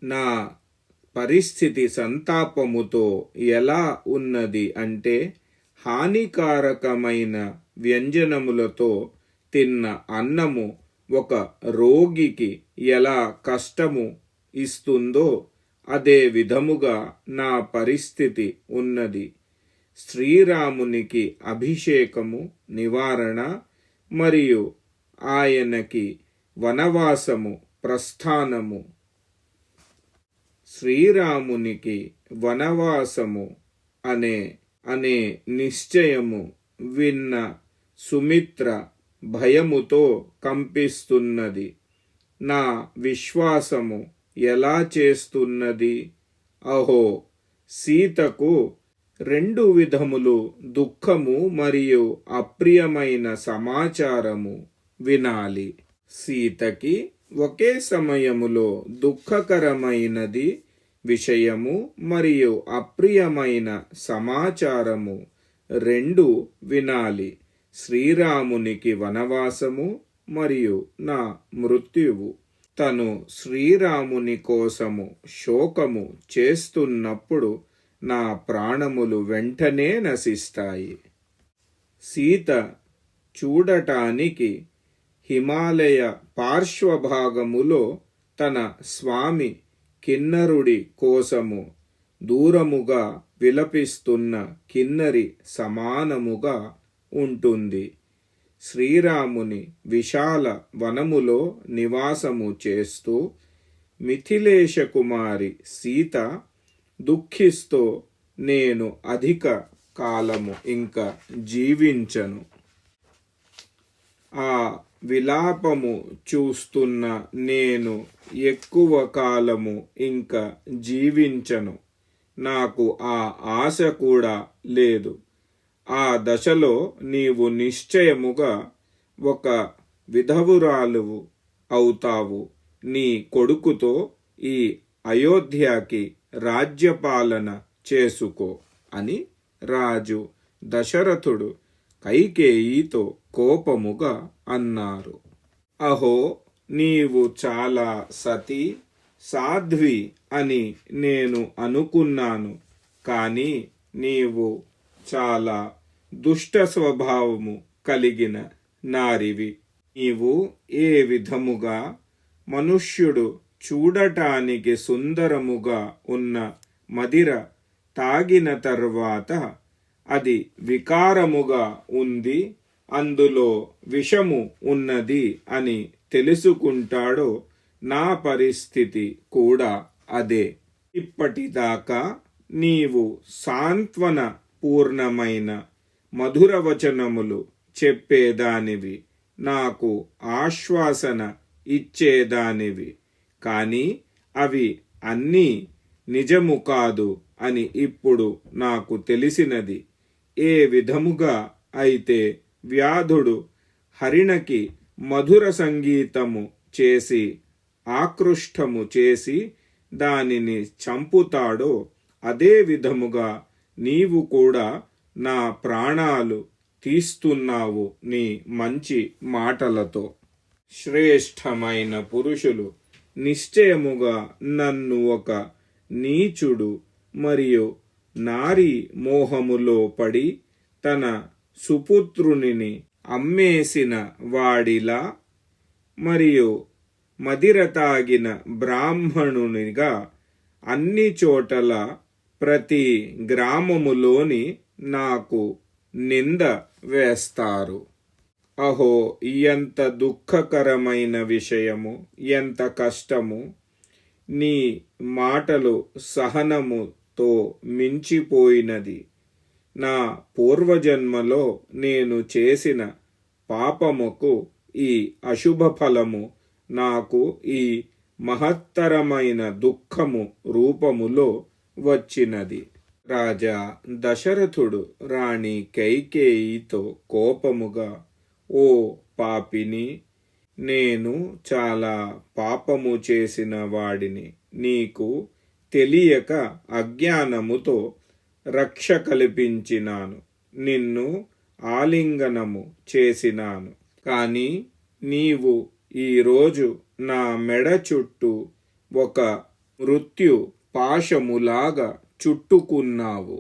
నా పరిస్థితి సంతాపముతో ఎలా ఉన్నది అంటే, హానికారకమైన వ్యంజనములతో తిన్న అన్నము ఒక రోగికి ఎలా కష్టము ఇస్తుందో అదే విధముగా నా పరిస్థితి ఉన్నది. శ్రీరామునికి అభిషేకము, నివారణ మరియు ఆయనకి వనవాసము, ప్రస్థానము. శ్రీరామునికి వనవాసము అనే నిశ్చయము విన్న సుమిత్ర భయముతో కంపిస్తున్నది. నా విశ్వాసము ఎలా చేస్తున్నది? అహో, సీతకు 2 విధములు దుఃఖము మరియు అప్రియమైన సమాచారము వినాలి. సీతకి ఒకే సమయములో దుఃఖకరమైనది విషయము మరియు అప్రియమైన సమాచారము 2 వినాలి. శ్రీరామునికి వనవాసము మరియు నా మృత్యువు. తను శ్రీరాముని కోసము శోకము చేస్తున్నప్పుడు నా ప్రాణములు వెంటనే నశిస్తాయి. సీత చూడటానికి హిమాలయ పార్శ్వభాగములో తన స్వామి కిన్నరుడి కోసము దూరముగా విలపిస్తున్న కిన్నరి సమానముగా ఉంటుంది. శ్రీరాముని విశాల వనములో నివాసము చేస్తూ మిథిలేశ కుమారి సీత దుఃఖిస్తూ, నేను అధిక కాలము ఇంకా జీవించను, ఆ విలాపము చూస్తున్న నేను ఎక్కువ కాలము ఇంకా జీవించను, నాకు ఆ ఆశ కూడా లేదు. ఆ దశలో నీవు నిశ్చయముగా ఒక విధవురాలువు అవుతావు. నీ కొడుకుతో ఈ అయోధ్యకి రాజ్యపాలన చేసుకో అని రాజు దశరథుడు కైకేయితో కోపముగా అన్నారు. అహో, నీవు చాలా సతీ సాధ్వి అని నేను అనుకున్నాను, కానీ నీవు చాలా దుష్ట స్వభావము కలిగిన నారివి. నీవు ఏ విధముగా మనుష్యుడు చూడటానికి సుందరముగా ఉన్న మదిర తాగిన తర్వాత అది వికారముగా ఉంది, అందులో విషము ఉన్నది అని తెలుసుకుంటాడో, నా పరిస్థితి కూడా అదే. ఇప్పటిదాకా నీవు సాంత్వన పూర్ణమైన మధురవచనములు చెప్పేదానివి, నాకు ఆశ్వాసన ఇచ్చేదానివి, కానీ అవి అన్నీ నిజము కాదు అని ఇప్పుడు నాకు తెలిసినది. ఏ విధముగా అయితే వ్యాధుడు హరిణకి మధుర సంగీతము చేసి ఆకృష్టము చేసి దానిని చంపుతాడో, అదే విధముగా నీవు కూడా నా ప్రాణాలు తీస్తున్నావు నీ మంచి మాటలతో. శ్రేష్టమైన పురుషులు నిశ్చయముగా నన్ను ఒక నీచుడు మరియు నారీ మోహములో పడి తన సుపుత్రునిని అమ్మేసిన వాడిలా మరియు మదిర తాగిన బ్రాహ్మణునిగా అన్ని చోటల ప్రతి గ్రామములోని నాకు నింద వేస్తారు. అహో, ఎంత దుఃఖకరమైన విషయము, ఎంత కష్టము! నీ మాటలు సహనముతో మించిపోయినది. నా పూర్వజన్మలో నేను చేసిన పాపముకు ఈ అశుభ ఫలము నాకు ఈ మహత్తరమైన దుఃఖము రూపములో వచ్చినది. రాజా దశరథుడు రాణి కైకేయితో కోపముగా, ఓ పాపిని, నేను చాలా పాపము చేసిన వాడిని. నీకు తెలియక అజ్ఞానముతో రక్ష కల్పించినాను, నిన్ను ఆలింగనము చేసినాను. కానీ నీవు ఈరోజు నా మెడ చుట్టూ ఒక మృత్యు పాశములాగా చుట్టుకున్నావు.